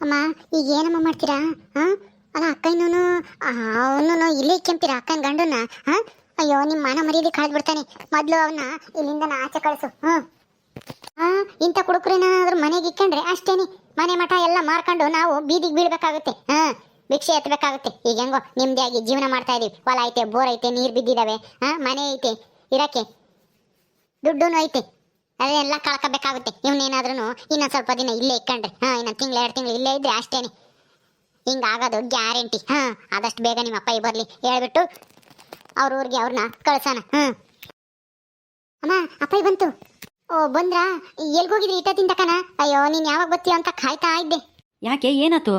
ಅಮ್ಮ ಈಗ ಏನಮ್ಮ ಮಾಡ್ತೀರಾ? ಹಾ, ಅಲ್ಲ ಅಕ್ಕ ಇನ್ನೂನು ಅವನು ಇಲ್ಲೇ ಇಕ್ಕೆಂತೀರಾ ಅಕ್ಕನ ಗಂಡನ? ಹಾ, ಅಯ್ಯೋ ನಿಮ್ಮ ಮಾನ ಮರ್ಯಾದೆ ಕಳೆದ್ ಬಿಡ್ತಾನೆ. ಮೊದ್ಲು ಅವನ್ನ ಇಲ್ಲಿಂದ ಆಚೆ ಕಳಿಸು. ಇಂಥ ಕುಡುಕ್ರೇನಾದ್ರೂ ಮನೆಗೆ ಇಕ್ಕಂಡ್ರೆ ಅಷ್ಟೇನಿ, ಮನೆ ಮಠ ಎಲ್ಲ ಮಾರ್ಕೊಂಡು ನಾವು ಬೀದಿಗೆ ಬೀಳ್ಬೇಕಾಗುತ್ತೆ. ಭಿಕ್ಷೆ ಎತ್ತಬೇಕಾಗುತ್ತೆ. ಈಗ ಹೆಂಗೋ ನಿಮ್ದಾಗಿ ಜೀವನ ಮಾಡ್ತಾ ಇದೀವಿ. ಹೊಲ ಐತೆ, ಬೋರ್ ಐತೆ, ನೀರ್ ಬಿದ್ದಿದಾವೆ, ಮನೆ ಐತೆ, ಇರಕ್ಕೆ ದುಡ್ಡು ಐತೆ, ಅದೆಲ್ಲ ಕಳ್ಕೋಬೇಕಾಗುತ್ತೆ. ಇವನೇನಾದ್ರೂ ಇನ್ನೊಂದ್ ಸ್ವಲ್ಪ ದಿನ ಇಲ್ಲೇ ಇಕ್ಕಂಡ್ರೆ, ಇನ್ನೊಂದು ತಿಂಗಳು 2 ತಿಂಗಳು ಇಲ್ಲೇ ಇದ್ರೆ ಅಷ್ಟೇನೆ, ಹಿಂಗಾಗೋದು ಗ್ಯಾರಂಟಿ. ಆದಷ್ಟು ಬೇಗ ನಿಮ್ಮ ಅಪ್ಪ ಬರ್ಲಿ, ಹೇಳ್ಬಿಟ್ಟು ಅವ್ರ ಊರಿಗೆ ಅವ್ರನ್ನ ಕಳ್ಸೋಣ. ಅಮ್ಮ ಅಪ್ಪ ಬಂತು. ಓ ಬಂದ್ರಾ? ಎಲ್ಗೋಗಿದ್ರಿ ಇಟ್ಟದಿಂದ ಕಣ? ಅಯ್ಯೋ ನೀನ್ ಯಾವಾಗ ಬರ್ತೀಯ ಅಂತ ಕಾಯ್ತಾ ಇದ್ದೆ. ಯಾಕೆ, ಏನಾಯ್ತು?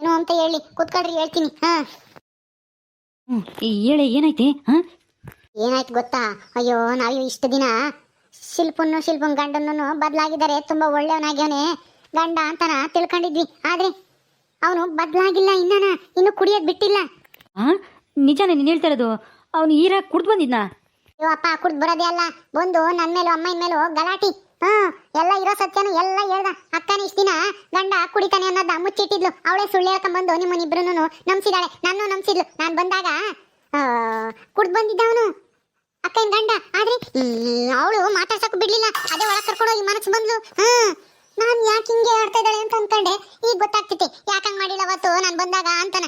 ಏನು ಅಂತ ಹೇಳಿ ಕೂತ್ಕೊಳ್ರಿ, ಹೇಳ್ತೀನಿ. ಹೇಳಿ, ಏನೈತಿ? ಏನಾಯ್ತು ಗೊತ್ತಾ? ಅಯ್ಯೋ ನಾವು ಇಷ್ಟು ದಿನ ಶಿಲ್ಪನ್ ಗಂಡನೂ ಬದಲಾಗಿದ್ದಾರೆ, ತುಂಬಾ ಒಳ್ಳೆಯವನಾಗ್ಯವನೇ ಗಂಡ ಅಂತನ ತಿಳ್ಕೊಂಡಿದ್ವಿ. ಆದ್ರೆ ಅವನು ಬದಲಾಗಿಲ್ಲ, ಇನ್ನು ಕುಡಿಯೋದ್ ಬಿಟ್ಟಿಲ್ಲ. ನಿಜಾನೇ ನೀನು ಹೇಳ್ತಾ ಇರೋದು? ಅವನು ಈರಾಗ ಕುಡ್ದು ಬಂದಿದ್ನಾ? ಅಯ್ಯೋ ಅಪ್ಪ, ಕುಡ್ದು ಬರೋದೇ ಅಲ್ಲ, ಬಂದು ನನ್ನ ಮೇಲೂ ಅಮ್ಮನ ಮೇಲೂ ಗಲಾಟಿ. ಎಲ್ಲ ಇರೋ ಸತ್ಯನು ಎಲ್ಲ ಹೇಳ್ದ. ಅಕ್ಕನ ಇಷ್ಟ ದಿನ ಗಂಡ ಕುಡಿತಾನೆ ಅನ್ನೋದ ಮುಚ್ಚಿಟ್ಟಿದ್ಲು. ಅವಳೇ ಸುಳ್ಳು ಹೇಳ್ಕೊಂಡ್ಬಂದು ನಿಮ್ಮನಿಬ್ರು ನಂಬಿಸಿದಾಳೆ, ನಾನು ನಂಬಿಸಿದ್ಲು. ನಾನು ಬಂದಾಗ ಕುಡ್ದು ಬಂದಿದ್ದ ಅವನು ಅಕ್ಕನ ಗಂಡ. ಆದ್ರೆ ಅವಳು ಮಾತಾಡ್ಸಕ್ ಬಿಡ್ಲಿಲ್ಲ, ಅದೇ ಒಳಗೆ ಕರ್ಕೊಂಡೋಗಿ ಮನಸ್ಸು ಬಂದ್ಲು. ನಾನು ಯಾಕೆ ಹಿಂಗೆ ಆಡ್ತಾ ಇದ್ದಾಳೆ ಅಂತ ಅನ್ಕೊಂಡೆ. ಈಗ ಗೊತ್ತಾಗ್ತೈತೆ ಯಾಕಂಗ್ ಮಾಡಿಲ್ಲ ಅವತ್ತು ನಾನು ಬಂದಾಗ ಅಂತಾನ.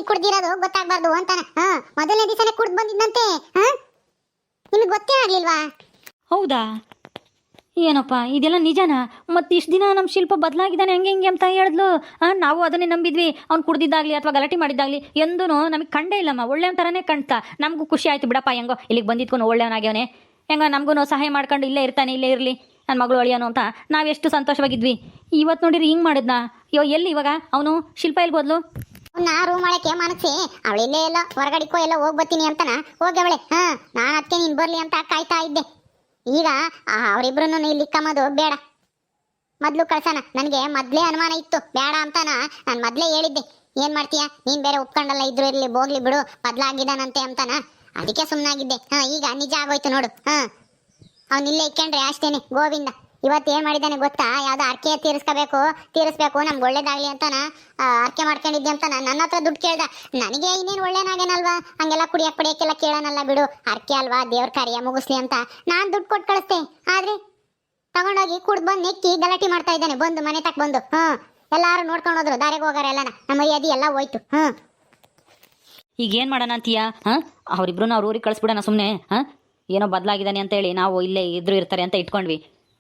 ಕುಡ್ದಿರೋದು ಗೊತ್ತಾಗ್ಬಾರ್ದು ಅಂತಾನ. ಮೊದಲನೇ ದಿವಸನೇ ಕುಡ್ದು ಬಂದಿದ್ದಂತೆ. ನಿಮಗೆ ಗೊತ್ತೇ ಆಗ್ಲಿಲ್ವಾ? ಹೌದಾ? ಏನಪ್ಪ ಇದೆಲ್ಲ ನಿಜನಾ? ಮತ್ತೆ ಇಷ್ಟು ದಿನ ನಮ್ಮ ಶಿಲ್ಪ ಬದಲಾಗಿದ್ದಾನೆ ಹೆಂಗೆ ಅಂತ ಹೇಳಿದ್ಲು. ನಾವು ಅದನ್ನೇ ನಂಬಿದ್ವಿ. ಅವ್ನು ಕುಡ್ದಿದ್ದಾಗಲಿ ಅಥವಾ ಗಲಾಟೆ ಮಾಡಿದ್ದಾಗಲಿ ಎಂದೂ ನಮಗೆ ಕಂಡೇ ಇಲ್ಲಮ್ಮ. ಒಳ್ಳೆಯವನ ಥರನೇ ಕಾಣ್ತಾ. ನಮಗೂ ಖುಷಿ ಆಯಿತು ಬಿಡಪ್ಪ, ಹೆಂಗೋ ಇಲ್ಲಿಗೆ ಬಂದಿದ್ಕೊಂಡು ಒಳ್ಳೆಯವನಾಗ್ಯವನೇ, ಹೆಂಗೋ ನಮಗೂ ಸಹಾಯ ಮಾಡ್ಕೊಂಡು ಇಲ್ಲೇ ಇರ್ತಾನೆ, ಇಲ್ಲೇ ಇರಲಿ ನನ್ನ ಮಗಳು ಅಳಿಯೋನು ಅಂತ ನಾವೆಷ್ಟು ಸಂತೋಷವಾಗಿದ್ವಿ. ಇವತ್ತು ನೋಡಿರಿ ಹಿಂಗೆ ಮಾಡಿದ್ನಾ? ಅಯ್ಯೋ ಎಲ್ಲಿ ಇವಾಗ ಅವನು? ಶಿಲ್ಪ ಎಲ್ಲಿ ಹೋದ್ಲು? ರೂಮ್ ಒಳಕ್ಕೆ ಮನಸ್ಸಿ ಅವಳಿಲ್ಲೇ ಎಲ್ಲ ಹೊರಗಡಿಕೋ ಎಲ್ಲ ಹೋಗಿ ಬರ್ತೀನಿ ಅಂತಾನ ಹೋಗ್ಯವಳೆ. ನಾನು ಅದಕ್ಕೆ ನೀನು ಬರಲಿ ಅಂತ ಕಾಯ್ತಾ ಇದ್ದೆ. ಈಗ ಅವರಿಬ್ರು ಇಲ್ಲಿ ಕಮ್ಮೋದು ಬೇಡ, ಮೊದ್ಲು ಕಳ್ಸೋಣ. ನನಗೆ ಮೊದ್ಲೇ ಅನುಮಾನ ಇತ್ತು, ಬೇಡ ಅಂತಾನ ನಾನು ಮೊದ್ಲೇ ಹೇಳಿದ್ದೆ. ಏನ್ ಮಾಡ್ತೀಯ ನೀನ್ ಬೇರೆ ಒಪ್ಕೊಂಡಲ್ಲ, ಇದ್ರು ಇರ್ಲಿ ಬೋಗ್ಲಿ ಬಿಡು, ಬದ್ಲಾಗಿದ್ದಾನಂತೆ ಅಂತಾನ, ಅದಕ್ಕೆ ಸುಮ್ಮನಾಗಿದ್ದೆ. ಈಗ ನಿಜ ಆಗೋಯ್ತು ನೋಡು. ಅವ್ನಿಲ್ಲೇ ಇಕ್ಕೊಂಡ್ರೆ ಅಷ್ಟೇನೆ ಗೋವಿಂದ. ಇವತ್ತು ಏನ್ ಮಾಡಿದ್ದಾನೆ ಗೊತ್ತಾ? ಯಾವ್ದೋ ಅರ್ಕೆ ತೀರಿಸ್ಬೇಕು ನಮ್ಗೆ ಒಳ್ಳೇದಾಗ್ಲಿ ಅಂತಾನ ಅರ್ಕೆ ಮಾಡ್ಕೊಂಡಿದ್ದೆ ಅಂತ ನನ್ನ ಹತ್ರ ದುಡ್ಡು ಕೇಳ್ದ. ನನಗೆ ಇನ್ನೇನು ಒಳ್ಳೇನಾಗೇನಲ್ವಾ, ಹಂಗೆಲ್ಲ ಕುಡಿಯಕ್ಕೆಲ್ಲ ಕೇಳೋನಲ್ಲ ಬಿಡು, ಅರ್ಕೆ ಅಲ್ವಾ ದೇವ್ರ ಕಾರ್ಯ ಮುಗಿಸ್ಲಿ ಅಂತ ನಾನು ದುಡ್ಡು ಕೊಟ್ಟು ಕಳಿಸ್ತೆ. ಆದ್ರೆ ತಗೊಂಡೋಗಿ ಕುಡ್ದು ಬಂದು ನೆಕ್ಕಿ ಗಲಾಟೆ ಮಾಡ್ತಾ ಇದ್ದಾನೆ. ಬಂದು ಮನೆ ತಕ್ಕ ಬಂದು ಎಲ್ಲಾರು ನೋಡ್ಕೊಂಡು ಹೋದ್ರು, ದಾರಿಗೆ ಹೋಗಾರ ಎಲ್ಲನ, ನಮ್ಮ ಮರ್ಯಾದೆ ಎಲ್ಲ ಹೋಯ್ತು. ಈಗ ಏನು ಮಾಡೋಣ ಅಂತೀಯ? ಅವರಿಬ್ರು ಅವ್ರ ಊರಿಗೆ ಕಳಿಸ್ಬಿಡೋಣ ಸುಮ್ಮನೆ. ಏನೋ ಬದಲಾಗಿದ್ದಾನೆ ಅಂತ ಹೇಳಿ ನಾವು ಇಲ್ಲೇ ಇದ್ರು ಇರ್ತಾರೆ ಅಂತ ಇಟ್ಕೊಂಡ್ವಿ.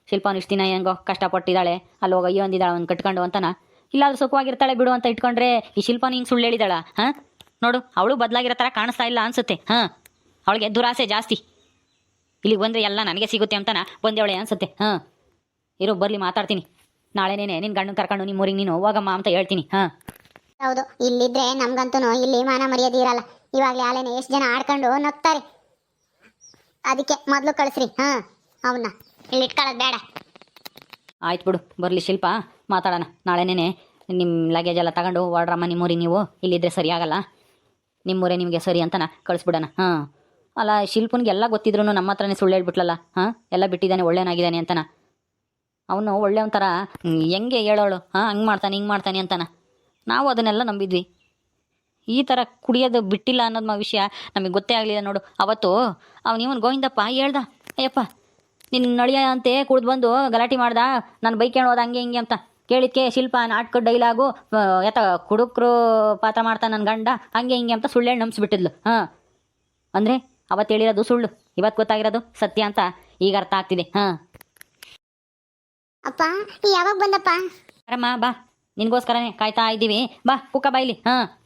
ಶಿಲ್ಪಾನು ಇಷ್ಟು ದಿನ ಹೆಂಗೋ ಕಷ್ಟಪಟ್ಟಿದ್ದಾಳೆ, ಅಲ್ಲಿ ಹೋಗಿ ಅಯ್ಯೋ ಅಂದಿದ್ದಾಳೆ ಅವ್ನು ಕಟ್ಕೊಂಡು ಅಂತಾನ. ಇಲ್ಲಾದ್ರೂ ಸುಖವಾಗಿರ್ತಾಳೆ ಬಿಡು ಅಂತ ಇಟ್ಕೊಂಡ್ರೆ ಈ ಶಿಲ್ಪಾನು ಹಿಂಗೆ ಸುಳ್ಳು ಹೇಳಿದಾಳ? ನೋಡು, ಅವಳು ಬದಲಾಗಿರೋ ಥರ ಕಾಣಿಸ್ತಾ ಇಲ್ಲ ಅನ್ಸುತ್ತೆ. ಅವಳಿಗೆ ದುರಾಸೆ ಜಾಸ್ತಿ. ಇಲ್ಲಿಗೆ ಬಂದರೆ ಎಲ್ಲ ನನಗೆ ಸಿಗುತ್ತೆ ಅಂತಾನ ಬಂದೇವಳೆ ಅನ್ಸುತ್ತೆ. ಇರೋ ಬರಲಿ, ಮಾತಾಡ್ತೀನಿ. ನಾಳೆನೇನೆ ನಿನ್ನ ಗಂಡನ ಕರ್ಕೊಂಡು ನಿಮ್ಮ ಊರಿಗೆ ನೀನು ಹೋಗಮ್ಮ ಅಂತ ಹೇಳ್ತೀನಿ. ಹೌದು, ಇಲ್ಲಿದ್ರೆ ನಮ್ಗಂತೂ ಇಲ್ಲಿ ಮಾನ ಮರ್ಯಾದೆ ಇರಲ್ಲ. ಇವಾಗಲೇ ಆಲೇನೆ ಎಷ್ಟು ಜನ ಆಡ್ಕೊಂಡು ನಗ್ತಾರೆ. ಅದಕ್ಕೆ ಮೊದಲು ಕಳಿಸ್ರಿ ಅವನ್ನ, ಇಲ್ಲಿ ಇಟ್ಕೊಳ್ಳೋದು ಬೇಡ. ಆಯ್ತು ಬಿಡು, ಬರಲಿ ಶಿಲ್ಪ, ಮಾತಾಡೋಣ. ನಾಳೆನೇ ನಿಮ್ಮ ಲಗೇಜ್ ಎಲ್ಲ ತಗೊಂಡು ಹೊರಡ್ರಮ್ಮ ನಿಮ್ಮೂರಿಗೆ. ನೀವು ಇಲ್ಲಿದ್ದರೆ ಸರಿ ಆಗಲ್ಲ, ನಿಮ್ಮೂರೇ ನಿಮಗೆ ಸರಿ ಅಂತನ ಕಳಿಸ್ಬಿಡೋಣ. ಅಲ್ಲ, ಶಿಲ್ಪನಿಗೆ ಎಲ್ಲ ಗೊತ್ತಿದ್ರು ನಮ್ಮ ಹತ್ರನೇ ಸುಳ್ಳು ಹೇಳ್ಬಿಟ್ಲಲ್ಲ. ಎಲ್ಲ ಬಿಟ್ಟಿದ್ದಾನೆ, ಒಳ್ಳೆಯನಾಗಿದ್ದಾನೆ ಅಂತನ. ಅವನು ಒಳ್ಳೆಯವನ ಥರ ಹೆಂಗೆ ಹೇಳೋಳು, ಹಂಗೆ ಮಾಡ್ತಾನೆ ಹಿಂಗೆ ಮಾಡ್ತಾನೆ ಅಂತಾನ. ನಾವು ಅದನ್ನೆಲ್ಲ ನಂಬಿದ್ವಿ. ಈ ಥರ ಕುಡಿಯೋದು ಬಿಟ್ಟಿಲ್ಲ ಅನ್ನೋದು ವಿಷಯ ನಮಗೆ ಗೊತ್ತೇ ಆಗಲಿಲ್ಲ ನೋಡು. ಅವತ್ತು ಇವನು ಗೋವಿಂದಪ್ಪ ಹೇಳ್ದ, ಅಯ್ಯಪ್ಪ ನಿನ್ನ ನಳಿಯ ಅಂತೆ ಕುಡ್ದು ಬಂದು ಗಲಾಟೆ ಮಾಡ್ದ, ನಾನು ಬೈಕೇಣ್ ಹೋದ ಹಂಗೆ ಹಿಂಗೆ ಅಂತ. ಕೇಳಿದ್ಕೆ ಶಿಲ್ಪ ನಾಟಕ ಡೈಲಾಗು ಕುಡುಕ್ರು ಪಾತ್ರ ಮಾಡ್ತಾನೆ ನನ್ನ ಗಂಡ ಹಂಗೆ ಹಿಂಗೆ ಅಂತ ಸುಳ್ಳು ಹೇಳಿ ನಂಬಿಸ್ಬಿಟ್ಟಿದ್ಲು. ಅಂದರೆ ಅವತ್ತು ಹೇಳಿರೋದು ಸುಳ್ಳು, ಇವತ್ತು ಗೊತ್ತಾಗಿರೋದು ಸತ್ಯ ಅಂತ ಈಗ ಅರ್ಥ ಆಗ್ತಿದೆ. ಅಪ್ಪ ಯಾವಾಗ ಬಂದಪ್ಪ? ಅರಮ್ಮ ಬಾ, ನಿನ್ಗೋಸ್ಕರನೇ ಕಾಯ್ತಾ ಇದ್ದೀವಿ. ಬಾ ಕುಕ್ಕ ಬಾಯ್ಲಿ.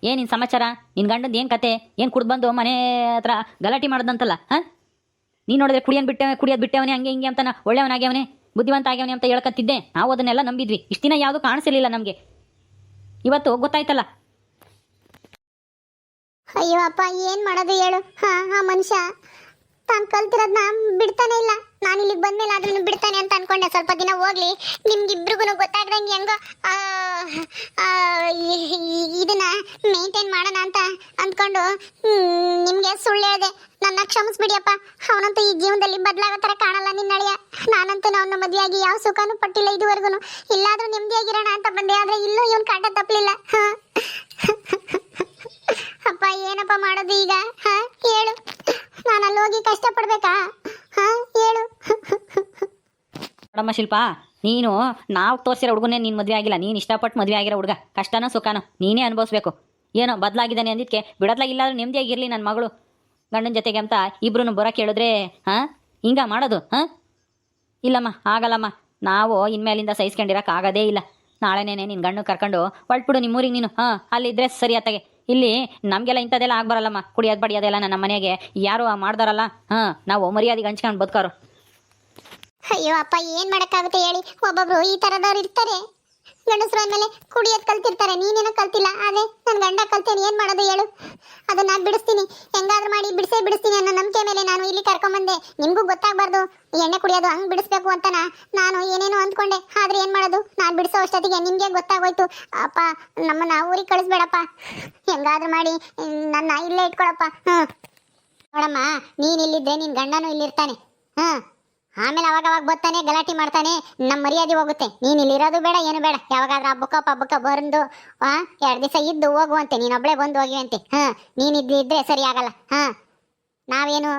ಏನು ನಿನ್ನ ಸಮಾಚಾರ? ನಿನ್ನ ಗಂಡಂದು ಏನು ಕತೆ? ಏನು ಕುಡ್ದು ಬಂದು ಮನೆ ಹತ್ರ ಗಲಾಟೆ ಮಾಡ್ದಂತಲ್ಲ? ನೀನು ನೋಡಿದ್ರೆ ಕುಡಿಯೋದು ಬಿಟ್ಟವನೇ ಹಂಗೆ ಹಿಂಗೆ ಅಂತಾನ, ಒಳ್ಳೆಯವನಾಗ್ಯವನೇ ಬುದ್ಧಿವಂತ ಆಗ್ಯವನೇ ಅಂತ ಹೇಳ್ಕತ್ತಿದ್ದೆ. ನಾವು ಅದನ್ನೆಲ್ಲ ನಂಬಿದ್ವಿ. ಇಷ್ಟು ದಿನ ಯಾವುದು ಕಾಣಿಸಿರ್ಲಿಲ್ಲ ನಮಗೆ, ಇವತ್ತು ಗೊತ್ತಾಯ್ತಲ್ಲ. ಅಯ್ಯೋ ಅಪ್ಪ, ಏನು ಮಾಡೋದು ಹೇಳು? ಆ ಮನುಷ್ಯ ತಾನು ಕಲ್ತಿರೋದ್ನ ಬಿಡ್ತಾನೆ ಇಲ್ಲ. ನಾನು ಇಲ್ಲಿಗೆ ಬಂದ್ಮೇಲೆ ಅದನ್ನು ಬಿಡ್ತಾನೆ ಅಂತ ಅನ್ಕೊಂಡೆ. ಸ್ವಲ್ಪ ದಿನ ಹೋಗ್ಲಿ, ನಿಮ್ಗಿಬ್ರಿಗೂ ಗೊತ್ತಾಗ್ದಂಗೆ ಹೆಂಗೋ ಇದನ್ನ ಮೇಂಟೈನ್ ಮಾಡೋಣ ಅಂತ ಅಂದ್ಕೊಂಡು ನಿಮಗೆ ಸುಳ್ಳು ಹೇಳಿದೆ. ನನ್ನ ಕ್ಷಮಿಸ್ಬಿಡಿಯಪ್ಪ. ಅವನಂತೂ ಈ ಜೀವನದಲ್ಲಿ ಬದಲಾಗೋ ಥರ ಕಾಣಲ್ಲ ನಿನ್ನಳಿಯ. ನಾನಂತೂ ಅವನ ಮದುವೆಯಾಗಿ ಯಾವ ಸುಖನೂ ಪಟ್ಟಿಲ್ಲ ಇದುವರೆಗೂ. ಇಲ್ಲಾದ್ರೂ ನೆಮ್ಮದಿಯಾಗಿರೋಣ ಅಂತ ಬಂದೆ, ಆದರೆ ಇಲ್ಲೂ ಇವನ್ ಕಾಟ ತಪ್ಪಲಿಲ್ಲ. ಅಪ್ಪ ಏನಪ್ಪ ಮಾಡೋದು ಈಗ? ಹೇಳು, ನಾನು ಅಲ್ಲಿ ಹೋಗಿ ಕಷ್ಟಪಡ್ಬೇಕಾ? ಹೇಳು. ನೋಡಮ್ಮ ಶಿಲ್ಪ, ನೀನು ನಾವು ತೋರಿಸಿರೋ ಹುಡುಗನೇ ನೀನು ಮದುವೆ ಆಗಿಲ್ಲ. ನೀನು ಇಷ್ಟಪಟ್ಟು ಮದುವೆ ಆಗಿರೋ ಹುಡುಗ, ಕಷ್ಟನೋ ಸುಖನೋ ನೀನೇ ಅನುಭವಿಸ್ಬೇಕು. ಏನೋ ಬದಲಾಗಿದ್ದಾನೆ ಅಂದಿದ್ದಕ್ಕೆ ಬಿಡೋದ್ಲಾಗ, ಇಲ್ಲಾದ್ರೂ ನೆಮ್ಮದಿಯಾಗಿರಲಿ ನನ್ನ ಮಗಳು ಗಂಡನ ಜೊತೆಗೆ ಅಂತ ಇಬ್ರು ಬರೋಕೆ ಹೇಳಿದ್ರೆ ಹಿಂಗ ಮಾಡೋದು? ಇಲ್ಲಮ್ಮ, ಆಗಲ್ಲಮ್ಮ. ನಾವು ಇನ್ಮೇಲಿಂದ ಸಹಿಸ್ಕೊಂಡಿರಕ್ಕೆ ಆಗೋದೇ ಇಲ್ಲ. ನಾಳೆನೇ ನಿನ್ನ ಗಂಡು ಕರ್ಕೊಂಡು ಹೊಳ್ಬಿಡು ನಿಮ್ಮೂರಿಗೆ ನೀನು. ಅಲ್ಲಿದ್ದರೆ ಸರಿ ಅತ್ತಾಗೆ. ಇಲ್ಲಿ ನಮಗೆಲ್ಲ ಇಂಥದ್ದೆಲ್ಲ ಆಗ್ಬರಲ್ಲಮ್ಮ. ಕುಡಿಯೋದು ಬಡಿಯೋದೆಲ್ಲ ನನ್ನ ಮನೆಗೆ ಯಾರು ಮಾಡ್ದಾರಲ್ಲ. ನಾವು ಮರ್ಯಾದೆಗೆ ಹಂಚ್ಕೊಂಡು ಬದುಕೋರು. ಅಯ್ಯೋ ಅಪ್ಪ, ಏನ್ ಮಾಡಕ್ಕಾಗುತ್ತೆ ಹೇಳಿ? ಒಬ್ಬೊಬ್ರು ಈ ತರದವ್ರು ಇರ್ತಾರೆ. ಗಂಡಸ್ರು ಅಂದ್ಮೇಲೆ ಕುಡಿಯೋದು ಕಲ್ತಿರ್ತಾರೆ. ನೀನೇನೋ ಕಲ್ತಿಲ್ಲ, ಆದ್ರೆ ನನ್ನ ಗಂಡ ಕಲ್ತೇನೆ. ಏನ್ ಮಾಡೋದು ಹೇಳು? ಅದನ್ನ ಬಿಡಿಸ್ತೀನಿ, ಹೆಂಗಾದ್ರೂ ಮಾಡಿ ಬಿಡಿಸ್ತೀನಿ ಅನ್ನೋ ನಂಬಿಕೆ ಮೇಲೆ ನಾನು ಇಲ್ಲಿ ಕರ್ಕೊಂಬಂದೆ. ನಿಮ್ಗೂ ಗೊತ್ತಾಗ್ಬಾರ್ದು ಎಣ್ಣೆ ಕುಡಿಯೋದು ಹಂಗ್ ಬಿಡಿಸ್ಬೇಕು ಅಂತನ ನಾನು ಏನೇನೋ ಅಂದ್ಕೊಂಡೆ. ಆದ್ರೆ ಏನ್ ಮಾಡೋದು, ನಾನು ಬಿಡಿಸೋ ಅಷ್ಟೊತ್ತಿಗೆ ನಿಮ್ಗೆ ಗೊತ್ತಾಗೋಯ್ತು. ಅಪ್ಪ, ನಮ್ಮನ್ನ ಊರಿಗೆ ಕಳಿಸ್ಬೇಡಪ್ಪ. ಹೆಂಗಾದ್ರೂ ಮಾಡಿ ನನ್ನ ಇಲ್ಲೇ ಇಟ್ಕೊಳಪ್ಪ. ನೋಡಮ್ಮ, ನೀನ್ ಇಲ್ಲಿದ್ದೆ ನಿನ್ ಗಂಡನೂ ಇಲ್ಲಿರ್ತಾನೆ. ಆಮೇಲೆ ಅವಾಗ ಬರ್ತಾನೆ, ಗಲಾಟೆ ಮಾಡ್ತಾನೆ, ನಮ್ಮ ಮರ್ಯಾದೆ ಹೋಗುತ್ತೆ. ನೀನು ಇಲ್ಲಿರೋದು ಬೇಡ, ಏನು ಬೇಡ. ಯಾವಾಗಾದ್ರೂ ಹಬ್ಬಕ್ಕ ಬಂದು 2 ದಿವಸ ಇದ್ದು ಹೋಗುವಂತೆ. ನೀನೊಬ್ಳೆ ಬಂದು ಹೋಗುವಂತೆ. ನೀನಿದ್ರೆ ಸರಿ ಆಗಲ್ಲ. ನಾವೇನು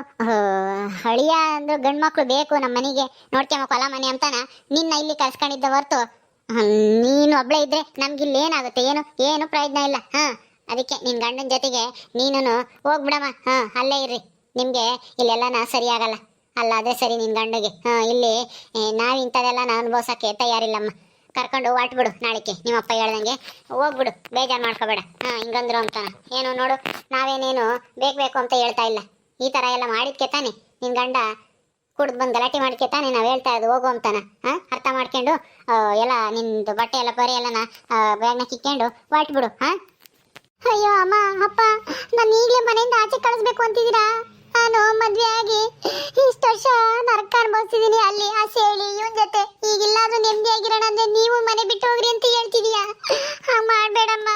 ಹಳಿಯ ಅಂದ್ರೆ ಗಂಡು ಮಕ್ಳು ಬೇಕು ನಮ್ಮ ಮನೆಗೆ ನೋಡ್ಕೊಂಬೇಕು ಹೊಲ ಮನೆ ಅಂತಾನ ನಿನ್ನ ಇಲ್ಲಿ ಕಳ್ಸ್ಕೊಂಡಿದ್ದ ಹೊರ್ತು ನೀನು ಒಬ್ಳೆ ಇದ್ರೆ ನಮ್ಗಿಲ್ಲಿ ಏನಾಗುತ್ತೆ? ಏನು ಪ್ರಯೋಜನ ಇಲ್ಲ. ಅದಕ್ಕೆ ನಿನ್ನ ಗಂಡನ ಜೊತೆಗೆ ನೀನು ಹೋಗ್ಬಿಡಮ್ಮ. ಅಲ್ಲೇ ಇರ್ರಿ. ನಿಮಗೆ ಇಲ್ಲೆಲ್ಲನ ಸರಿ ಆಗಲ್ಲ. ಅಲ್ಲಾದ್ರೆ ಸರಿ ನಿನ್ ಗಂಡಗೆ. ಇಲ್ಲಿ ನಾವ್ ಇಂಥದೆಲ್ಲ ನಾ ಅನುಭವಿಸಕ್ಕೆ ತಯಾರಿಲ್ಲಮ್ಮ. ಕರ್ಕೊಂಡು ಹೊರಟ್ಬಿಡು ನಾಳೆಗೆ. ನಿಮ್ಮಪ್ಪ ಹೇಳ್ದಂಗೆ ಹೋಗ್ಬಿಡು, ಬೇಜಾರು ಮಾಡ್ಕೋಬೇಡ. ಹಿಂಗಂದ್ರು ಅಂತಾನ. ಏನು ನೋಡು, ನಾವೇನೇನು ಬೇಕು ಅಂತ ಹೇಳ್ತಾ ಇಲ್ಲ. ಈ ತರ ಎಲ್ಲ ಮಾಡಿದ್ಕೆ ತಾನೆ ನಿನ್ ಗಂಡ ಕುಡ್ದು ಬಂದು ಗಲಾಟೆ ಮಾಡಿದ್ಕೆ ತಾನೆ ನಾವ್ ಹೇಳ್ತಾ ಇದ್ದು ಹೋಗು ಅಂತಾನ. ಅರ್ಥ ಮಾಡ್ಕೊಂಡು ಎಲ್ಲ ನಿಂದು ಬಟ್ಟೆ ಎಲ್ಲ ಬರೀ ಎಲ್ಲನ ಬ್ಯಾಗ್ನ ಕಿಕ್ಕೊಂಡು ಹೊರಟ್ಬಿಡು. ಅಯ್ಯೋ ಅಮ್ಮ, ಅಪ್ಪ, ನಾನು ಈಗಲೇ ಮನೆಯಿಂದ ಆಚೆ ಕಳಿಸ್ಬೇಕು ಅಂತಿದ್ದೀರಾ? ನಾನು ಮದ್ವೆ ಆಗಿ ಇಷ್ಟು ವರ್ಷ ನರಕ ಅನುಭವಿಸಿದೀನಿ ಅಲ್ಲಿ ಆ ಸೇಳಿ ಇವನ್ ಜೊತೆ. ಈಗಿಲ್ಲಾದ್ರೂ ನೆಮ್ಮದಿಯಾಗಿರೋಣ ಅಂದ್ರೆ ನೀವು ಮನೆ ಬಿಟ್ಟು ಹೋಗ್ರಿ ಅಂತ ಹೇಳ್ತಿದೀಯಾ? ಮಾಡ್ಬೇಡಮ್ಮ.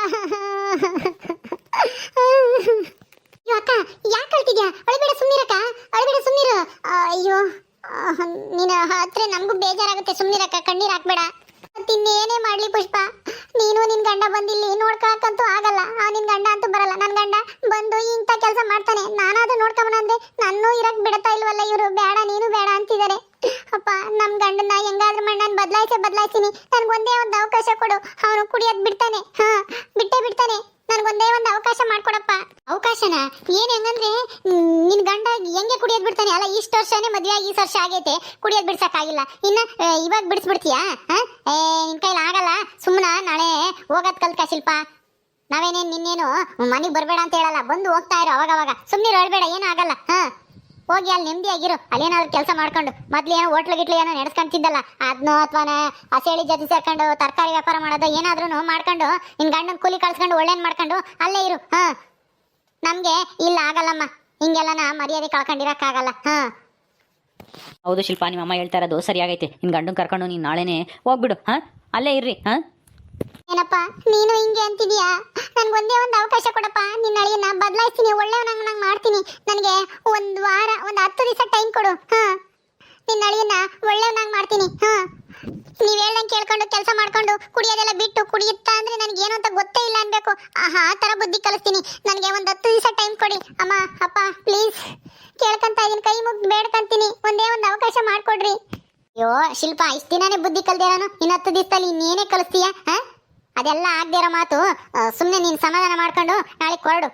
ಅಕ್ಕ, ಯಾಕೆ ಕಳ್ತಿದ್ಯಾ? ಅಳಬೇಡ, ಸುಮ್ನಿರಕ್ಕ, ಅಳಬೇಡ, ಸುಮ್ನಿರು. ಅಯ್ಯೋ, ನಿನ್ನ ಹತ್ರ ನಮಗೂ ಬೇಜಾರಾಗುತ್ತೆ. ಸುಮ್ನಿರಕ್ಕ, ಕಣ್ಣೀರ್ ಹಾಕ್ಬೇಡ. ಇನ್ನೇನೇ ಮಾಡ್ಲಿ ಪುಷ್ಪ, ನೀನು ನಿನ್ ಗಂಡ ಬಂದಿಲ್ಲಿ ನೋಡ್ಕೊಳಕ್ಕಂತೂ ಆಗಲ್ಲ. ನಿನ್ ಗಂಡ ಅಂತೂ ಬರಲ್ಲ. ನನ್ ಗಂಡ ಬಂದು ಇಂಥ ಕೆಲಸ ಮಾಡ್ತಾನೆ. ನಾನಾದ್ರೂ ನೋಡ್ಕೊಂಬನ ಅಂದ್ರೆ ನನ್ನೂ ಇರಕ್ ಬಿಡ್ತಾ ಇಲ್ವಲ್ಲ ಇವರು. ಬೇಡ, ನೀನು ಬೇಡ ಅಂತಿದ್ದಾರೆ. ಅಪ್ಪ, ನಮ್ ಗಂಡನ ಹೆಂಗಾದ್ರೂ ಮಾಡಿ ನಾನು ಬದಲಾಯಿಸ್ತೀನಿ. ನನ್ಗೊಂದೇ ಒಂದು ಅವಕಾಶ ಕೊಡು. ಅವನು ಕುಡಿಯೋದ್ ಬಿಡ್ತಾನೆ. ಬಿಡ್ತಾನೆ. ನನ್ಗೊಂದೇ ಒಂದು ಅವಕಾಶ ಮಾಡ್ಕೊಡಪ್ಪ. ಅವಕಾಶನ ಏನ್? ಹೆಂಗಂದ್ರೆ ನಿನ್ ಗಂಡ ಹೆಂಗೆ ಕುಡಿಯೋದ್ ಬಿಡ್ತಾನೆ? ಅಲ್ಲ, ಇಷ್ಟು ವರ್ಷನೇ ಮದ್ವೆ ಆಗಿ 20 ವರ್ಷ ಆಗೈತೆ, ಕುಡಿಯೋದ್ ಬಿಡ್ಸಕ್ಕಾಗಿಲ್ಲ. ಇನ್ನ ಇವಾಗ ಬಿಡಿಸ್ಬಿಡ್ತೀಯಾ? ನಿನ್ ಕೈಲಿ ಆಗಲ್ಲ. ಸುಮ್ಮನ ನಾಳೆ ಹೋಗೋದ್ ಕಲ್ಕ ಶಿಲ್ಪ. ನಾವೇನೇನ್ ನಿನ್ನೇನು ಮನೆಗ್ ಬರ್ಬೇಡ ಅಂತ ಹೇಳಲ್ಲ, ಬಂದು ಹೋಗ್ತಾ ಇರೋ ಅವಾಗ. ಸುಮ್ಮನೆ ಹೇಳ್ಬೇಡ, ಏನೂ ಆಗಲ್ಲ. ಹೋಗಿ ಅಲ್ಲಿ ನೆಮ್ಮದಿಯಾಗಿರು. ಅಲ್ಲೇನಾದ್ರು ಕೆಲಸ ಮಾಡ್ಕೊಂಡು. ಮೊದ್ಲೇನೋ ಹೋಟ್ಲು ಗಿಟ್ಲು ಏನೋ ನಡೆಸ್ಕೊಂತಿದ್ದಲ್ಲ, ಅದನ್ನೋ ಅಥವಾ ಹಸೇಳಿ ಜೊತೆ ಸೇರ್ಕೊಂಡು ತರಕಾರಿ ವ್ಯಾಪಾರ ಮಾಡೋದು ಏನಾದ್ರೂ ಮಾಡ್ಕೊಂಡು ನಿನ್ ಗಂಡನ ಕೂಲಿ ಕಳ್ಸ್ಕೊಂಡು ಒಳ್ಳೇನ್ ಮಾಡ್ಕೊಂಡು ಅಲ್ಲೇ ಇರು. ನಮ್ಗೆ ಇಲ್ಲ, ಆಗಲ್ಲಮ್ಮ. ಹಿಂಗೆಲ್ಲ ಮರ್ಯಾದೆ ಕಳ್ಕೊಂಡಿರಕ್ಕಾಗಲ್ಲ. ಹೌದು ಶಿಲ್ಪ, ನಿಮ್ಮ ಅಮ್ಮ ಹೇಳ್ತಾ ಇರೋದು ಸರಿಯಾಗೈತೆ. ನಿನ್ ಗಂಡನ್ ಕರ್ಕೊಂಡು ನೀನು ನಾಳೆನೇ ಹೋಗ್ಬಿಡು. ಅಲ್ಲೇ ಇರ್ರಿ. ಏನಪ್ಪ, ನೀನು ಹಿಂಗೆ ಅಂತಿದೀಯಾ? ನನ್ಗೊಂದೇ ಒಂದು ಅವಕಾಶ ಕೊಡಪ್ಪ. ನಿನ್ನ ಅಳಿಯನ್ನ ಬದಲಾಯಿಸ್ತೀನಿ, ಒಳ್ಳೆಯವನಂಗ್ ಮಾಡ್ತೀನಿ. ನನಗೆ ಒಂದು ವಾರ, ಒಂದು 10 ದಿವಸ ಟೈಮ್ ಕೊಡು. ನಿನ್ನ ಅಳಿಯನ್ನ ಒಳ್ಳೆಯವನಾಗ್ ಮಾಡ್ತೀನಿ. ನೀವ್ ಹೇಳ್ದಂಗೆ ಕೇಳ್ಕೊಂಡು ಕೆಲಸ ಮಾಡ್ಕೊಂಡು ಕುಡಿಯೋದೆಲ್ಲ ಬಿಟ್ಟು, ಕುಡಿಯುತ್ತಾ ಅಂದ್ರೆ ನನಗೆ ಏನು ಅಂತ ಗೊತ್ತೇ ಇಲ್ಲ ಅನ್ಬೇಕು. ಆ ತರ ಬುದ್ಧಿ ಕಲಿಸ್ತೀನಿ. ನನಗೆ ಒಂದು 10 ದಿವಸ ಟೈಮ್ ಕೊಡಿ ಅಮ್ಮ. ಅಪ್ಪ, ಪ್ಲೀಸ್ ಕೇಳ್ಕೊಂತ ಇದೀನಿ, ಕೈ ಮುಗ್ದು ಬೇಡ್ಕಂತೀನಿ. ಒಂದೇ ಒಂದು ಅವಕಾಶ ಮಾಡ್ಕೊಡ್ರಿ. ಅಯ್ಯೋ ಶಿಲ್ಪ, ಇಷ್ಟು ದಿನಾನೇ ಬುದ್ಧಿ ಕಲ್ದಿರೋನು, ಇನ್ನು 10 ದಿವಸದಲ್ಲಿ ಇನ್ನೇನೇ ಕಲಿಸ್ತೀಯಾ? ಅದೆಲ್ಲ ಆಗದೆ ಇರೋ ಮಾತು. ಸುಮ್ಮನೆ ನೀನು ಸಮಾಧಾನ ಮಾಡ್ಕೊಂಡು ನಾಳೆ ಕೊರಡು.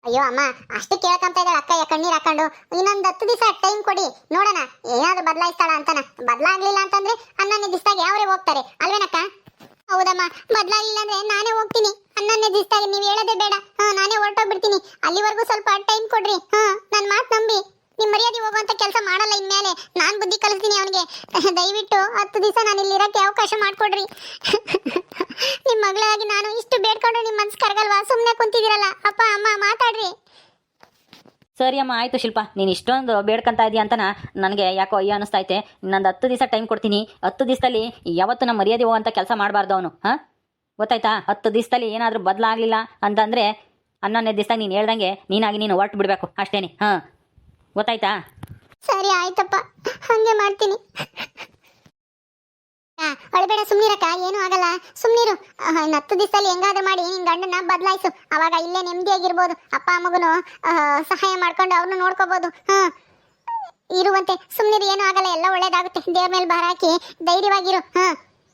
ಅಯ್ಯೋ ಅಮ್ಮ, ಅಷ್ಟು ಕೇಳ್ಕೊಂತ ಇದ್ದಾಳೆ ಅಕ್ಕ ಕಣ್ಣೀರ್ ಹಾಕೊಂಡು. ಇನ್ನೊಂದು 10 ದಿವಸ ಟೈಮ್ ಕೊಡಿ, ನೋಡೋಣ ಏನಾದ್ರು ಬದಲಾಯಿಸ್ತಾಳ ಅಂತಾನ. ಬದಲಾಗ್ಲಿಲ್ಲ ಅಂತಂದ್ರೆ 11ನೇ ದಿವಸದಾಗ ಯಾವ್ರೆ ಹೋಗ್ತಾರೆ ಅಲ್ವೇನಕ್ಕ? ಹೌದಮ್ಮ, ಬದಲಾಗ್ಲಿಲ್ಲ ಅಂದ್ರೆ ನಾನೇ ಹೋಗ್ತೀನಿ. 11ನೇ ದಿವಸದಾಗ ನೀವು ಹೇಳೋದೇ ಬೇಡ. ನಾನೇ ಹೊರಟೋಗ್ಬಿಡ್ತೀನಿ. ಅಲ್ಲಿವರೆಗೂ ಸ್ವಲ್ಪ ಟೈಮ್ ಕೊಡ್ರಿ. ನನ್ನ ಮಾತು ನಂಬಿ. ನಿಮ್ ಮರ್ಯಾದೆ ಹೋಗುವಂತ ಕೆಲಸ ಮಾಡಲ್ಲ ಇನ್ಮೇಲೆ. ನಾನ್ ಬುದ್ಧಿ ಕಲಿಸ್ತೀನಿ ಅವನಿಗೆ. ದಯವಿಟ್ಟು 10 ದಿವಸ ನಾನು ಇಲ್ಲಿರಕ್ಕೆ ಅವಕಾಶ ಮಾಡ್ಕೊಡ್ರಿ. ನಿಮ್ ಮಗಳಾಗಿ ನಾನು ಇಷ್ಟು ಬೇಡ್ಕೊಂಡು ನಿಮ್ ಮನ್ಸ್ ಕರಗಲ್ವಾ? ಸುಮ್ನೆ ಕುಂತಿದಿರಲ್ಲ. ಅಪ್ಪ ಅಮ್ಮ ಮಾತಾಡ್ರಿ. ಸರಿ ಅಮ್ಮ ಆಯಿತು ಶಿಲ್ಪ, ನೀನು ಇಷ್ಟೊಂದು ಬೇಡ್ಕಂತ ಇದೀಯ ಅಂತನ ನನಗೆ ಯಾಕೋ ಅಯ್ಯ ಅನ್ನಿಸ್ತೈತೆ. ನಂದು 10 ದಿವಸ ಟೈಮ್ ಕೊಡ್ತೀನಿ. 10 ದಿವಸದಲ್ಲಿ ಯಾವತ್ತೂ ನಮ್ಮ ಮರ್ಯಾದೆ ಹೋಗುವಂಥ ಕೆಲಸ ಮಾಡಬಾರ್ದು ಅವನು. ಹಾಂ, ಗೊತ್ತಾಯ್ತಾ? 10 ದಿವಸದಲ್ಲಿ ಏನಾದರೂ ಬದಲಾಗಲಿಲ್ಲ ಅಂತಂದರೆ 11ನೇ ದಿವಸ ನೀನು ಹೇಳ್ದಂಗೆ ನೀನಾಗಿ ನೀನು ಹೊರಟು ಬಿಡಬೇಕು ಅಷ್ಟೇನೆ. ಹಾಂ, ಗೊತ್ತಾಯ್ತಾ? ಸರಿ ಆಯ್ತಪ್ಪ, ಹಂಗೆ ಮಾಡ್ತೀನಿ. ಅಳಬೇಡ, ಸುಮ್ನಿರಕ್ಕ, ಏನೂ ಆಗಲ್ಲ, ಸುಮ್ನಿರು. 10 ದಿವಸದಲ್ಲಿ ಹೆಂಗಾದ್ರೂ ಮಾಡಿ ನಿನ್ ಗಂಡನ ಬದಲಾಯಿಸು. ಅವಾಗ ಇಲ್ಲೇ ನೆಮ್ಮದಿಯಾಗಿರ್ಬೋದು. ಅಪ್ಪ ಮಗನು ಸಹಾಯ ಮಾಡ್ಕೊಂಡು ಅವ್ರನ್ನ ನೋಡ್ಕೋಬಹುದು. ಇರುವಂತೆ ಸುಮ್ನಿರು, ಏನೂ ಆಗಲ್ಲ, ಎಲ್ಲ ಒಳ್ಳೇದಾಗುತ್ತೆ. ದೇವ್ರ ಮೇಲೆ ಭಾರ ಹಾಕಿ ಧೈರ್ಯವಾಗಿರು.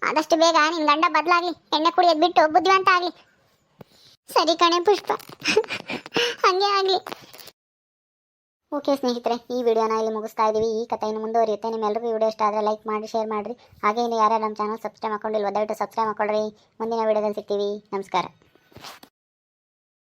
ಆದಷ್ಟು ಬೇಗ ನಿನ್ ಗಂಡ ಬದಲಾಗ್ಲಿ, ಎಣ್ಣೆ ಕುಡಿಯೋದು ಬಿಟ್ಟು ಬುದ್ಧಿವಂತ ಆಗ್ಲಿ. ಸರಿ ಕಣೆ ಪುಷ್ಪ, ಹಂಗೆ ಆಗ್ಲಿ. ಓಕೆ ಸ್ನೇಹಿತರೆ, ಈ ವಿಡಿಯೋನ ಇಲ್ಲಿ ಮುಗಿಸ್ತಾ ಇದ್ದೀವಿ. ಈ ಕಥೆ ಇನ್ನು ಮುಂದುವರಿಯುತ್ತೆ. ನಿಮ್ಮೆಲ್ಲರಿಗೂ ಈ ವಿಡಿಯೋ ಇಷ್ಟ ಆದರೆ ಲೈಕ್ ಮಾಡಿ, ಶೇರ್ ಮಾಡಿರಿ. ಹಾಗೆ ಇನ್ನು ಯಾರ್ಯಾರು ನಮ್ಮ ಚಾನಲ್ ಸಬ್ಸ್ಕ್ರೈಬ್ ಮಾಡ್ಕೊಂಡಿಲ್ವ ದಯವಿಟ್ಟು ಸಬ್ಸ್ಕ್ರೈಬ್ ಮಾಡ್ಕೊಳ್ರಿ. ಮುಂದಿನ ವಿಡಿಯೋದಲ್ಲಿ ಸಿಗ್ತೀವಿ. ನಮಸ್ಕಾರ.